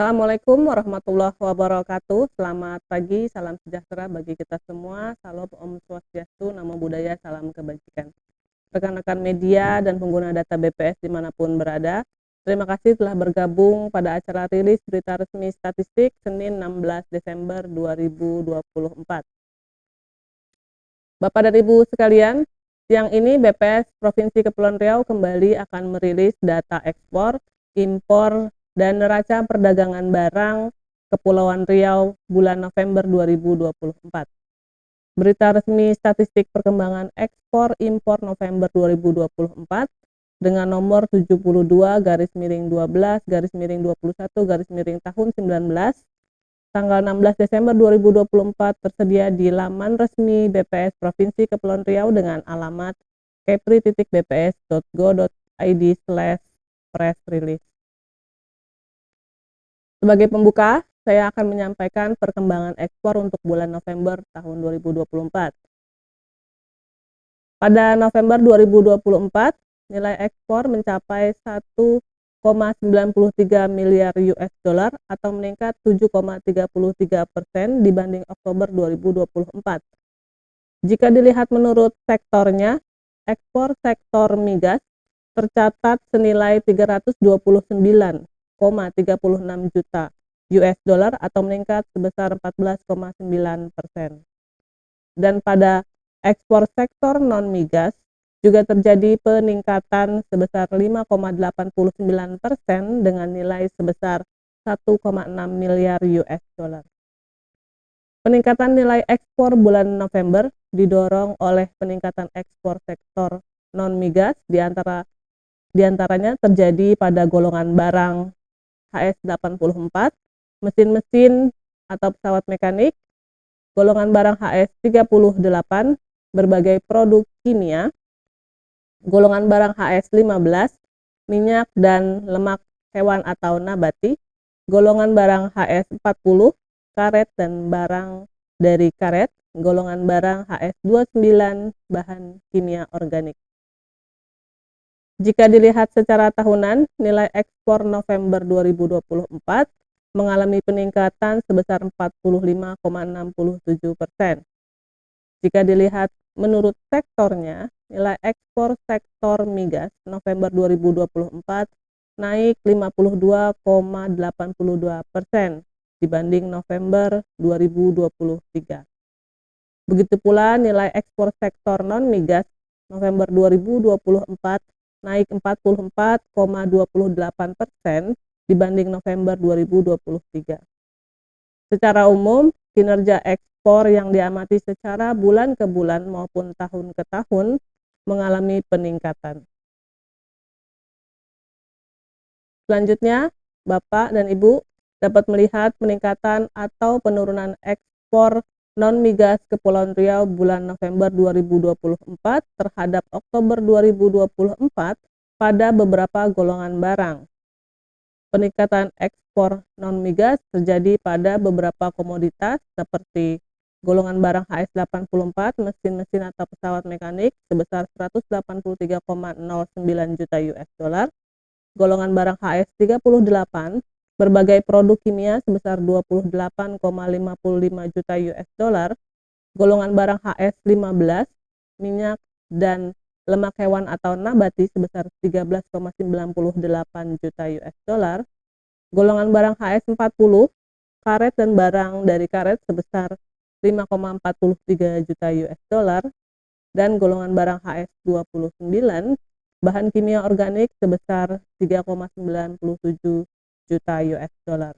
Assalamualaikum warahmatullahi wabarakatuh. Selamat pagi, salam sejahtera bagi kita semua. Salam Om Swastiastu, Namo Buddhaya, salam kebajikan. Rekan-rekan media dan pengguna data BPS dimanapun berada, terima kasih telah bergabung pada acara rilis berita resmi statistik Senin 16 Desember 2024. Bapak dan Ibu sekalian, siang ini BPS Provinsi Kepulauan Riau kembali akan merilis data ekspor, impor, dan neraca perdagangan barang Kepulauan Riau bulan November 2024. Berita resmi statistik perkembangan ekspor impor November 2024 dengan nomor 72/12/21/tahun 19 tanggal 16 Desember 2024 tersedia di laman resmi BPS Provinsi Kepulauan Riau dengan alamat kepri.bps.go.id/press release. Sebagai pembuka, saya akan menyampaikan perkembangan ekspor untuk bulan November tahun 2024. Pada November 2024, nilai ekspor mencapai 1,93 miliar US dollar atau meningkat 7,33% dibanding Oktober 2024. Jika dilihat menurut sektornya, ekspor sektor migas tercatat senilai 329,36 juta US dollar atau meningkat sebesar 14,9%. Dan pada ekspor sektor non-migas juga terjadi peningkatan sebesar 5,89% dengan nilai sebesar 1,6 miliar US dollar. Peningkatan nilai ekspor bulan November didorong oleh peningkatan ekspor sektor non-migas diantaranya terjadi pada golongan barang HS84, mesin-mesin atau pesawat mekanik, golongan barang HS38, berbagai produk kimia, golongan barang HS15, minyak dan lemak hewan atau nabati, golongan barang HS40, karet dan barang dari karet, golongan barang HS29, bahan kimia organik. Jika dilihat secara tahunan, nilai ekspor November 2024 mengalami peningkatan sebesar 45,67%. Jika dilihat menurut sektornya, nilai ekspor sektor migas November 2024 naik 52,82% dibanding November 2023. Begitu pula nilai ekspor sektor non-migas November 2024 naik 44,28% dibanding November 2023. Secara umum, kinerja ekspor yang diamati secara bulan ke bulan maupun tahun ke tahun mengalami peningkatan. Selanjutnya, Bapak dan Ibu dapat melihat peningkatan atau penurunan ekspor non-migas Kepulauan Riau bulan November 2024 terhadap Oktober 2024 pada beberapa golongan barang. Peningkatan ekspor non-migas terjadi pada beberapa komoditas seperti golongan barang HS84, mesin-mesin atau pesawat mekanik sebesar 183,09 juta US dollar, golongan barang HS38, berbagai produk kimia sebesar 28,55 juta US dollar, golongan barang HS15, minyak dan lemak hewan atau nabati sebesar 13,98 juta US dollar, golongan barang HS40, karet dan barang dari karet sebesar 5,43 juta US dollar, dan golongan barang HS29, bahan kimia organik sebesar 3,97 juta US dollar.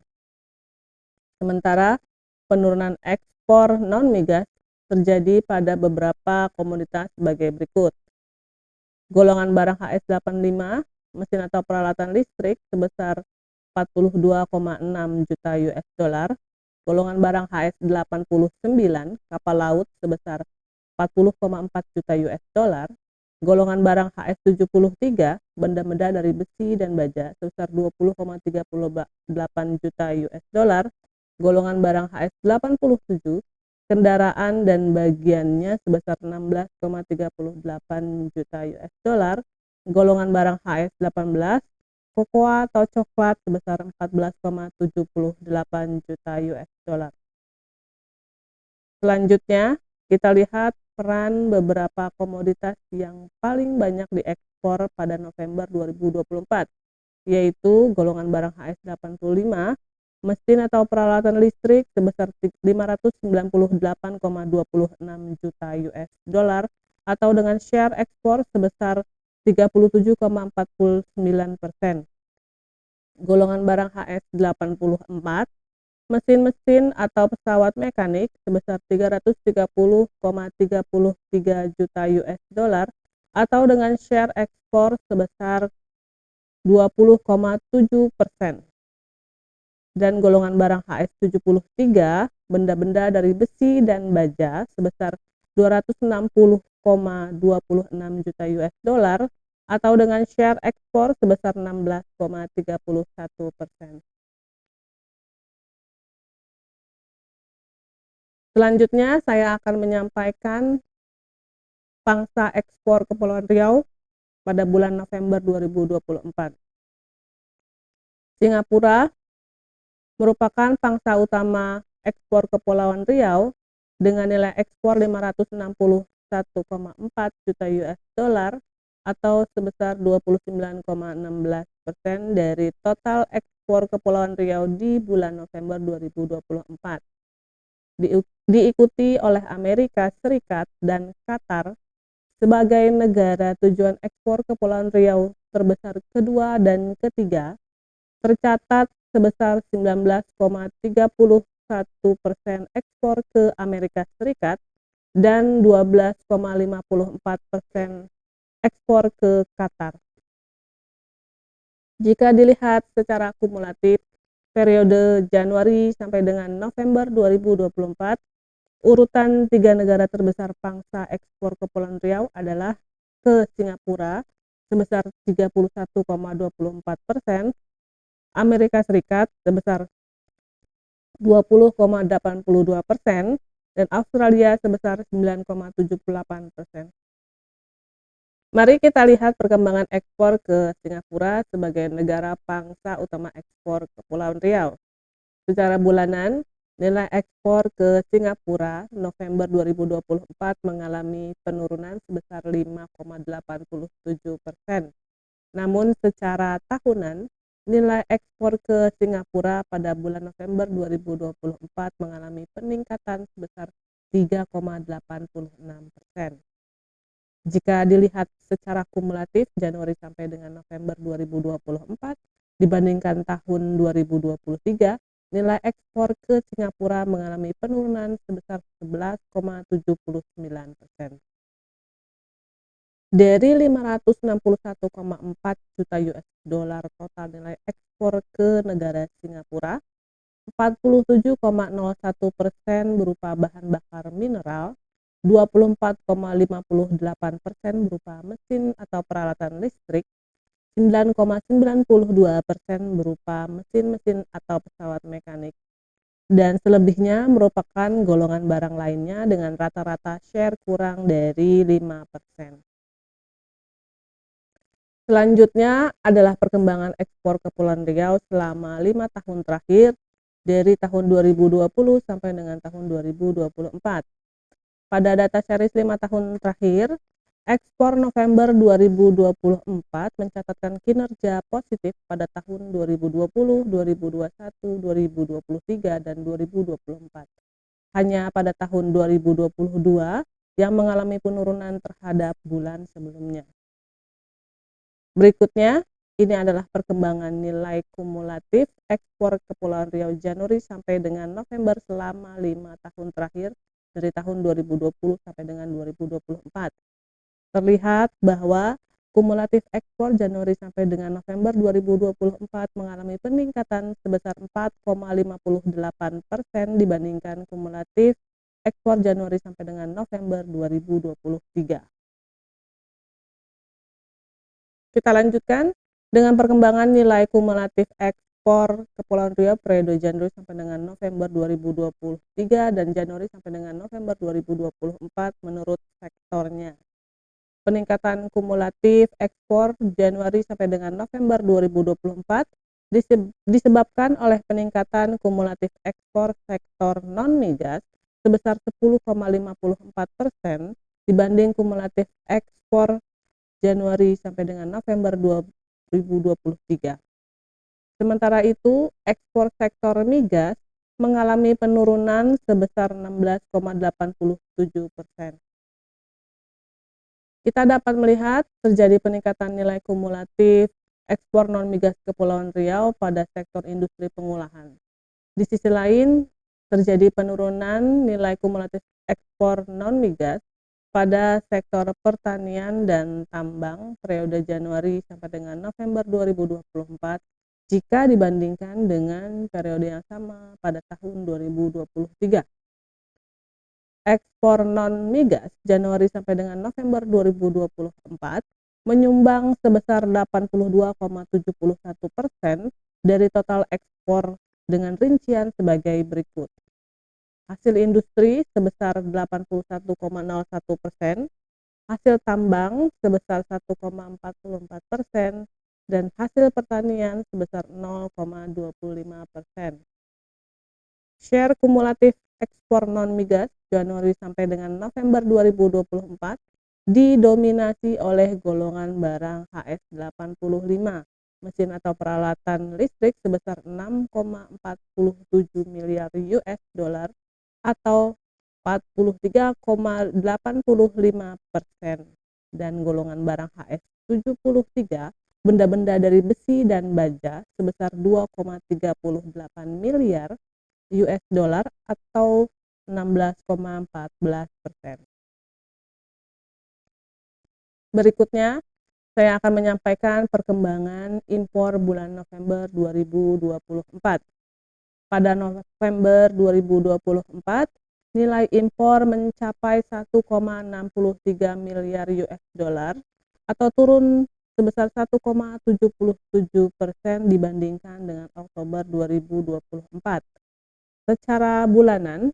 Sementara penurunan ekspor non-migas terjadi pada beberapa komoditas sebagai berikut. Golongan barang HS85, mesin atau peralatan listrik sebesar 42,6 juta US dollar, golongan barang HS89, kapal laut sebesar 40,4 juta US dollar, golongan barang HS73, benda-benda dari besi dan baja sebesar 20,38 juta US dollar, golongan barang HS87, kendaraan dan bagiannya sebesar 16,38 juta US dollar, golongan barang HS18, kokoa atau coklat sebesar 14,78 juta US dollar. Selanjutnya, kita lihat peran beberapa komoditas yang paling banyak diekspor pada November 2024, yaitu golongan barang HS85, mesin atau peralatan listrik sebesar 598,26 juta US dollar atau dengan share ekspor sebesar 37,49%. Golongan barang HS84, mesin-mesin atau pesawat mekanik sebesar 330,33 juta US dollar atau dengan share ekspor sebesar 20,7%. Dan golongan barang HS73, benda-benda dari besi dan baja sebesar 260,26 juta US dollar atau dengan share ekspor sebesar 16,31%. Selanjutnya saya akan menyampaikan pangsa ekspor Kepulauan Riau pada bulan November 2024. Singapura merupakan pangsa utama ekspor Kepulauan Riau dengan nilai ekspor 561,4 juta US dollar atau sebesar 29,16% dari total ekspor Kepulauan Riau di bulan November 2024. Diikuti oleh Amerika Serikat dan Qatar sebagai negara tujuan ekspor Kepulauan Riau terbesar kedua dan ketiga, tercatat sebesar 19,31% ekspor ke Amerika Serikat dan 12,54% ekspor ke Qatar. Jika dilihat secara kumulatif periode Januari sampai dengan November 2024, urutan 3 negara terbesar pangsa ekspor Kepulauan Riau adalah ke Singapura sebesar 31,24%, Amerika Serikat sebesar 20,82% dan Australia sebesar 9,78%. Mari kita lihat perkembangan ekspor ke Singapura sebagai negara pangsa utama ekspor Kepulauan Riau. Secara bulanan, nilai ekspor ke Singapura November 2024 mengalami penurunan sebesar 5,87%. Namun secara tahunan, nilai ekspor ke Singapura pada bulan November 2024 mengalami peningkatan sebesar 3,86%. Jika dilihat secara kumulatif Januari sampai dengan November 2024 dibandingkan tahun 2023, nilai ekspor ke Singapura mengalami penurunan sebesar 11,79%. Dari 561,4 juta US dollar total nilai ekspor ke negara Singapura, 47,01% berupa bahan bakar mineral, 24,58% berupa mesin atau peralatan listrik, 9,92% berupa mesin-mesin atau pesawat mekanik, dan selebihnya merupakan golongan barang lainnya dengan rata-rata share kurang dari 5%. Selanjutnya adalah perkembangan ekspor Kepulauan Riau selama 5 tahun terakhir dari tahun 2020 sampai dengan tahun 2024. Pada data series 5 tahun terakhir, ekspor November 2024 mencatatkan kinerja positif pada tahun 2020, 2021, 2023, dan 2024. Hanya pada tahun 2022 yang mengalami penurunan terhadap bulan sebelumnya. Berikutnya, ini adalah perkembangan nilai kumulatif ekspor Kepulauan Riau Januari sampai dengan November selama 5 tahun terakhir dari tahun 2020 sampai dengan 2024. Terlihat bahwa kumulatif ekspor Januari sampai dengan November 2024 mengalami peningkatan sebesar 4,58% dibandingkan kumulatif ekspor Januari sampai dengan November 2023. Kita lanjutkan dengan perkembangan nilai kumulatif ekspor Kepulauan Riau periode Januari sampai dengan November 2023 dan Januari sampai dengan November 2024 menurut sektornya. peningkatan kumulatif ekspor Januari sampai dengan November 2024 disebabkan oleh peningkatan kumulatif ekspor sektor non-migas sebesar 10,54% dibanding kumulatif ekspor Januari sampai dengan November 2023. Sementara itu, ekspor sektor migas mengalami penurunan sebesar 16,87%. Kita dapat melihat terjadi peningkatan nilai kumulatif ekspor non-migas Kepulauan Riau pada sektor industri pengolahan. Di sisi lain, terjadi penurunan nilai kumulatif ekspor non-migas pada sektor pertanian dan tambang periode Januari sampai dengan November 2024 jika dibandingkan dengan periode yang sama pada tahun 2023. Ekspor non-migas Januari sampai dengan November 2024 menyumbang sebesar 82,71% dari total ekspor dengan rincian sebagai berikut. Hasil industri sebesar 81,01%, hasil tambang sebesar 1,44%, dan hasil pertanian sebesar 0,25%. Share kumulatif ekspor non-migas Januari sampai dengan November 2024 didominasi oleh golongan barang HS85, mesin atau peralatan listrik sebesar 6,47 miliar US dollar atau 43,85%, dan golongan barang HS73, benda-benda dari besi dan baja sebesar 2,38 miliar US dollar atau 16,14%. Berikutnya, saya akan menyampaikan perkembangan impor bulan November 2024. Pada November 2024, nilai impor mencapai 1,63 miliar US dollar atau turun sebesar 1,77% dibandingkan dengan Oktober 2024. Secara bulanan,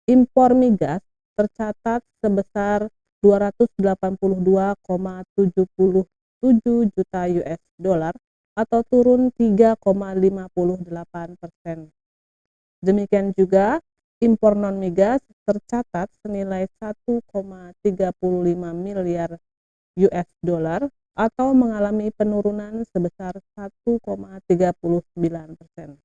impor migas tercatat sebesar 282,77 juta US dollar atau turun 3,58%. Demikian juga, impor non-migas tercatat senilai 1,35 miliar US dollar atau mengalami penurunan sebesar 1,39%.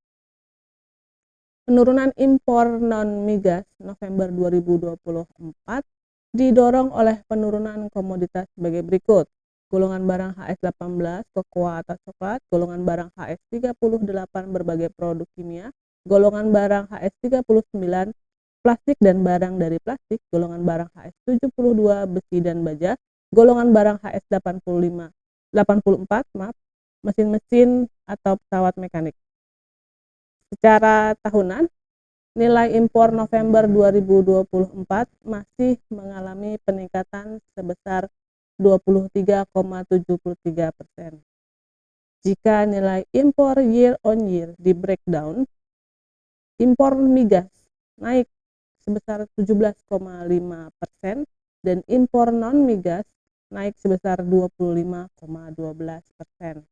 Penurunan impor non-migas November 2024 didorong oleh penurunan komoditas sebagai berikut. Golongan barang HS18 kokoa atau coklat, golongan barang HS38 berbagai produk kimia, golongan barang HS39 plastik dan barang dari plastik, golongan barang HS72 besi dan baja, golongan barang HS84 mesin-mesin atau pesawat mekanik. Secara tahunan, nilai impor November 2024 masih mengalami peningkatan sebesar 23,73%. Jika nilai impor year on year di breakdown, impor migas naik sebesar 17,5% dan impor non-migas naik sebesar 25,12%.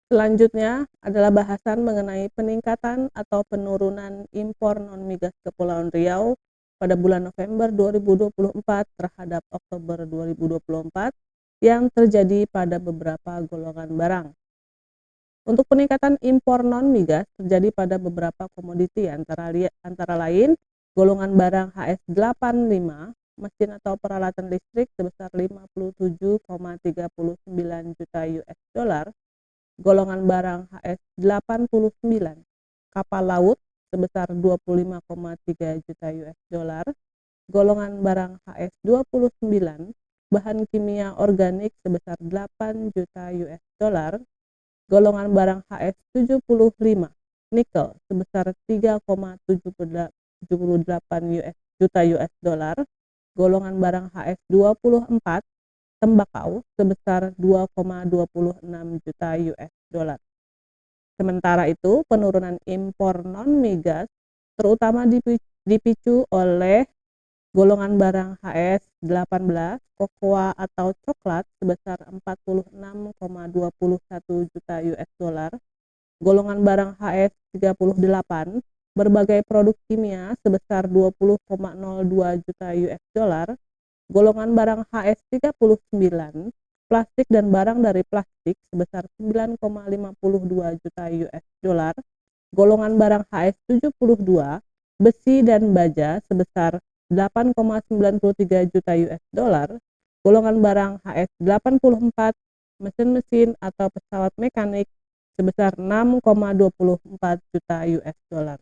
Selanjutnya adalah bahasan mengenai peningkatan atau penurunan impor non-migas Kepulauan Riau pada bulan November 2024 terhadap Oktober 2024 yang terjadi pada beberapa golongan barang. Untuk peningkatan impor non-migas terjadi pada beberapa komoditi antara lain golongan barang HS85, mesin atau peralatan listrik sebesar 57,39 juta US dollar, golongan barang HS89, kapal laut sebesar 25,3 juta US dollar, golongan barang HS29, bahan kimia organik sebesar 8 juta US dollar, golongan barang HS75, nikel sebesar 3,78 juta US dollar, golongan barang HS24, tembakau sebesar 2,26 juta US dollar. Sementara itu, penurunan impor non-migas terutama dipicu oleh Golongan barang HS 18, kokoa atau coklat sebesar 46,21 juta US dollar. Golongan barang HS 38, berbagai produk kimia sebesar 20,02 juta US dollar. Golongan barang HS 39, plastik dan barang dari plastik sebesar 9,52 juta US dollar. Golongan barang HS 72, besi dan baja sebesar 8,93 juta US dollar. Golongan barang HS 84, mesin-mesin atau pesawat mekanik sebesar 6,24 juta US dollar.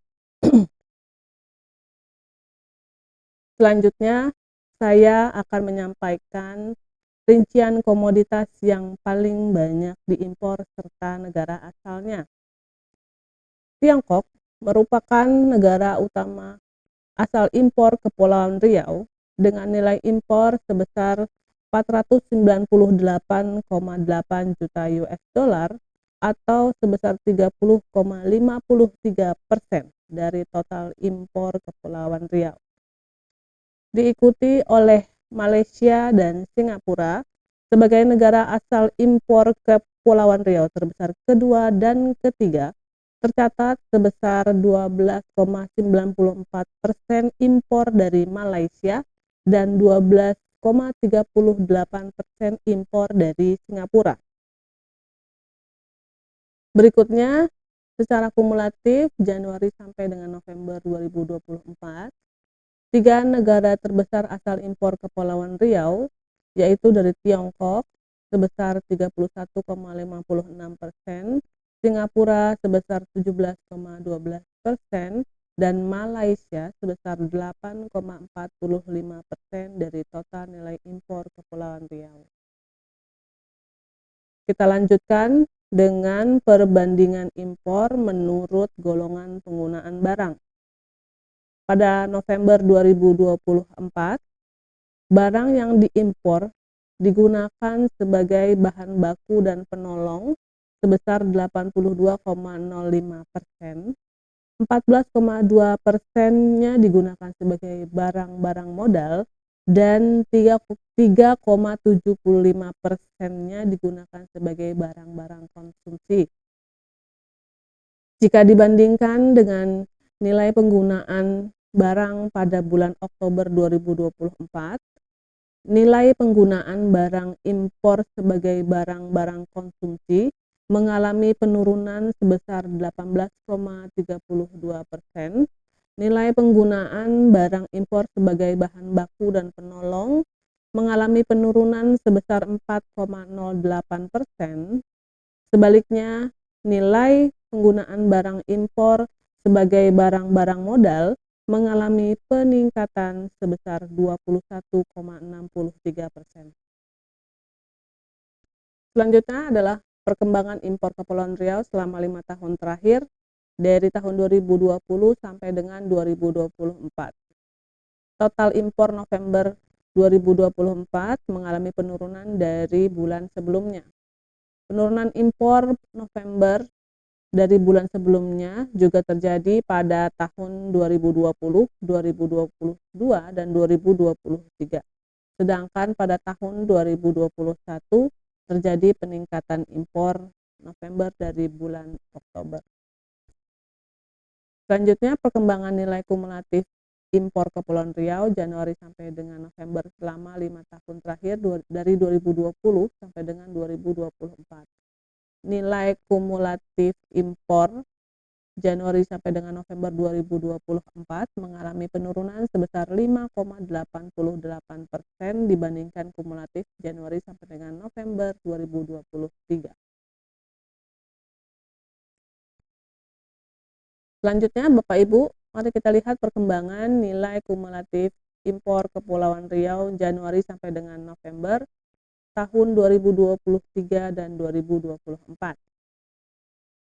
Selanjutnya, saya akan menyampaikan rincian komoditas yang paling banyak diimpor serta negara asalnya. Tiongkok merupakan negara utama asal impor Kepulauan Riau dengan nilai impor sebesar 498,8 juta US dollar atau sebesar 30,53% dari total impor Kepulauan Riau. Diikuti oleh Malaysia dan Singapura sebagai negara asal impor Kepulauan Riau terbesar kedua dan ketiga, tercatat sebesar 12,94% impor dari Malaysia dan 12,38% impor dari Singapura. Berikutnya, secara kumulatif Januari sampai dengan November 2024, tiga negara terbesar asal impor Kepulauan Riau, yaitu dari Tiongkok sebesar 31,56%, Singapura sebesar 17,12%, dan Malaysia sebesar 8,45% dari total nilai impor Kepulauan Riau. Kita lanjutkan dengan perbandingan impor menurut golongan penggunaan barang. Pada November 2024, barang yang diimpor digunakan sebagai bahan baku dan penolong sebesar 82,05%, 14,2%-nya digunakan sebagai barang-barang modal, dan 3,75%-nya digunakan sebagai barang-barang konsumsi. Jika dibandingkan dengan nilai penggunaan barang pada bulan Oktober 2024, nilai penggunaan barang impor sebagai barang-barang konsumsi mengalami penurunan sebesar 18,32%, nilai penggunaan barang impor sebagai bahan baku dan penolong mengalami penurunan sebesar 4,08%. Sebaliknya, nilai penggunaan barang impor sebagai barang-barang modal mengalami peningkatan sebesar 21,63%. Selanjutnya adalah perkembangan impor Kepulauan Riau selama 5 tahun terakhir dari tahun 2020 sampai dengan 2024. Total impor November 2024 mengalami penurunan dari bulan sebelumnya. Penurunan impor November dari bulan sebelumnya juga terjadi pada tahun 2020, 2022, dan 2023. Sedangkan pada tahun 2021 terjadi peningkatan impor November dari bulan Oktober. Selanjutnya, perkembangan nilai kumulatif impor Kepulauan Riau Januari sampai dengan November selama 5 tahun terakhir dari 2020 sampai dengan 2024. Nilai kumulatif impor Januari sampai dengan November 2024 mengalami penurunan sebesar 5,88% dibandingkan kumulatif Januari sampai dengan November 2023. Selanjutnya, Bapak Ibu, mari kita lihat perkembangan nilai kumulatif impor Kepulauan Riau Januari sampai dengan November tahun 2023 dan 2024.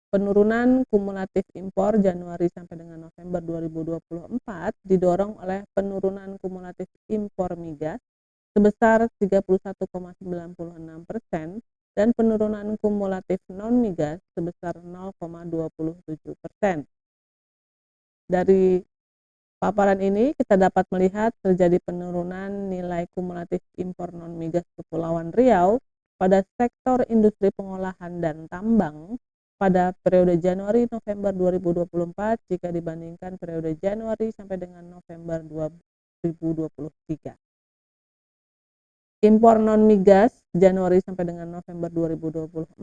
Penurunan kumulatif impor Januari sampai dengan November 2024 didorong oleh penurunan kumulatif impor migas sebesar 31,96% dan penurunan kumulatif non-migas sebesar 0,27%. Dari Paparan ini kita dapat melihat terjadi penurunan nilai kumulatif impor non-migas Kepulauan Riau pada sektor industri pengolahan dan tambang pada periode Januari-November 2024 jika dibandingkan periode Januari sampai dengan November 2023. Impor non-migas Januari sampai dengan November 2024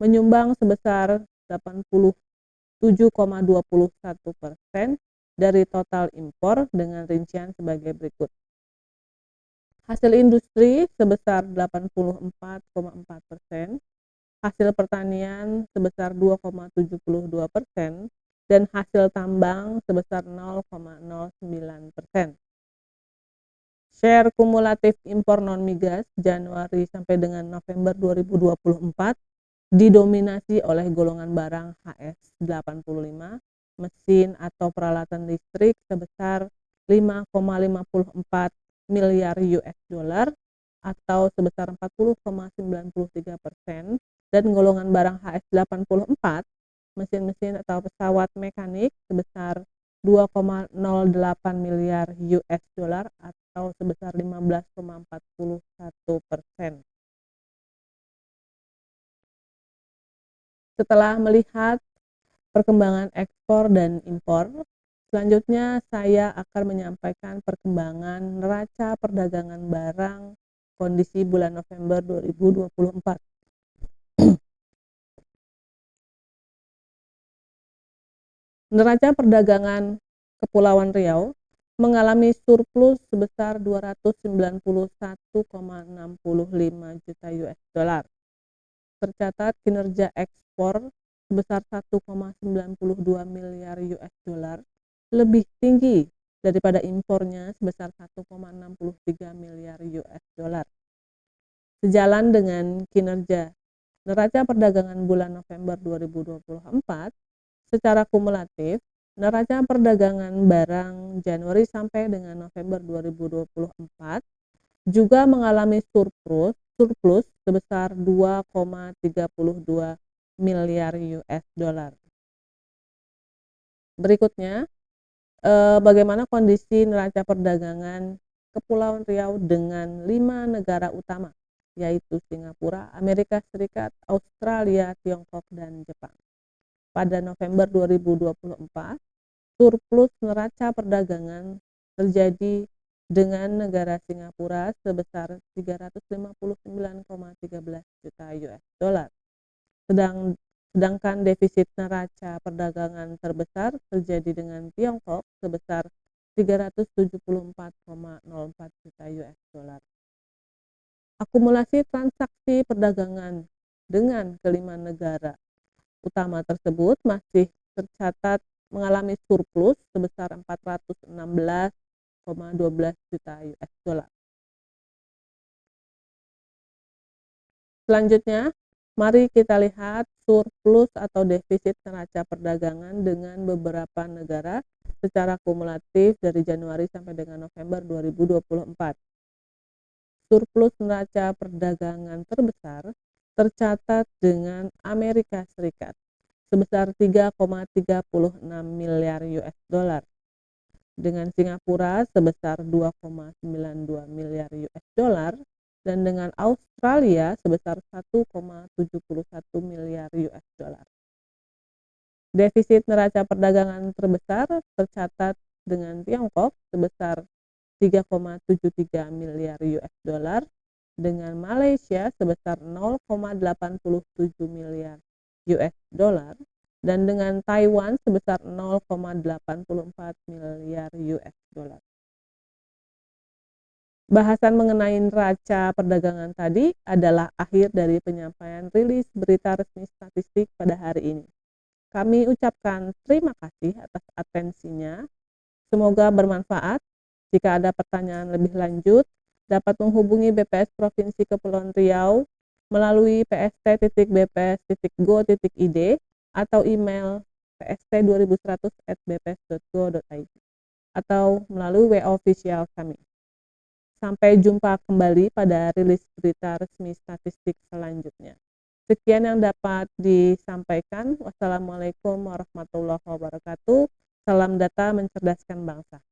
menyumbang sebesar 87,21% dari total impor dengan rincian sebagai berikut. Hasil industri sebesar 84,4%, hasil pertanian sebesar 2,72%, dan hasil tambang sebesar 0,09%. Share kumulatif impor non-migas Januari sampai dengan November 2024 didominasi oleh golongan barang HS85, mesin atau peralatan listrik sebesar 5,54 miliar US dollar atau sebesar 40,93%, dan golongan barang HS84, mesin-mesin atau pesawat mekanik sebesar 2,08 miliar US dollar atau sebesar 15,41%. Setelah melihat perkembangan ekspor dan impor, selanjutnya saya akan menyampaikan perkembangan neraca perdagangan barang kondisi bulan November 2024. Neraca perdagangan Kepulauan Riau mengalami surplus sebesar 291,65 juta US dollar. Tercatat kinerja ekspor sebesar 1,92 miliar US dollar, lebih tinggi daripada impornya sebesar 1,63 miliar US dollar. Sejalan dengan kinerja neraca perdagangan bulan November 2024, secara kumulatif, neraca perdagangan barang Januari sampai dengan November 2024 juga mengalami surplus sebesar 2,32 miliar US dollar. Berikutnya, bagaimana kondisi neraca perdagangan Kepulauan Riau dengan 5 negara utama, yaitu Singapura, Amerika Serikat, Australia, Tiongkok, dan Jepang. Pada November 2024, surplus neraca perdagangan terjadi dengan negara Singapura sebesar 359,13 juta US dollar. Sedangkan defisit neraca perdagangan terbesar terjadi dengan Tiongkok sebesar 374,04 juta US dollar. Akumulasi transaksi perdagangan dengan kelima negara utama tersebut masih tercatat mengalami surplus sebesar 416,12 juta US dollar. Selanjutnya, mari kita lihat surplus atau defisit neraca perdagangan dengan beberapa negara secara kumulatif dari Januari sampai dengan November 2024. Surplus neraca perdagangan terbesar tercatat dengan Amerika Serikat sebesar 3,36 miliar US dollar, dengan Singapura sebesar 2,92 miliar US dollar, dan dengan Australia sebesar 1,71 miliar US dollar. Defisit neraca perdagangan terbesar tercatat dengan Tiongkok sebesar 3,73 miliar US dollar, dengan Malaysia sebesar 0,87 miliar US dollar, dan dengan Taiwan sebesar 0,84 miliar US dollar. Bahasan mengenai neraca perdagangan tadi adalah akhir dari penyampaian rilis berita resmi statistik pada hari ini. Kami ucapkan terima kasih atas atensinya. Semoga bermanfaat. Jika ada pertanyaan lebih lanjut, dapat menghubungi BPS Provinsi Kepulauan Riau melalui pst.bps.go.id atau email pst2100@bps.go.id atau melalui WA official kami. Sampai jumpa kembali pada rilis berita resmi statistik selanjutnya. Sekian yang dapat disampaikan. Wassalamualaikum warahmatullahi wabarakatuh. Salam data mencerdaskan bangsa.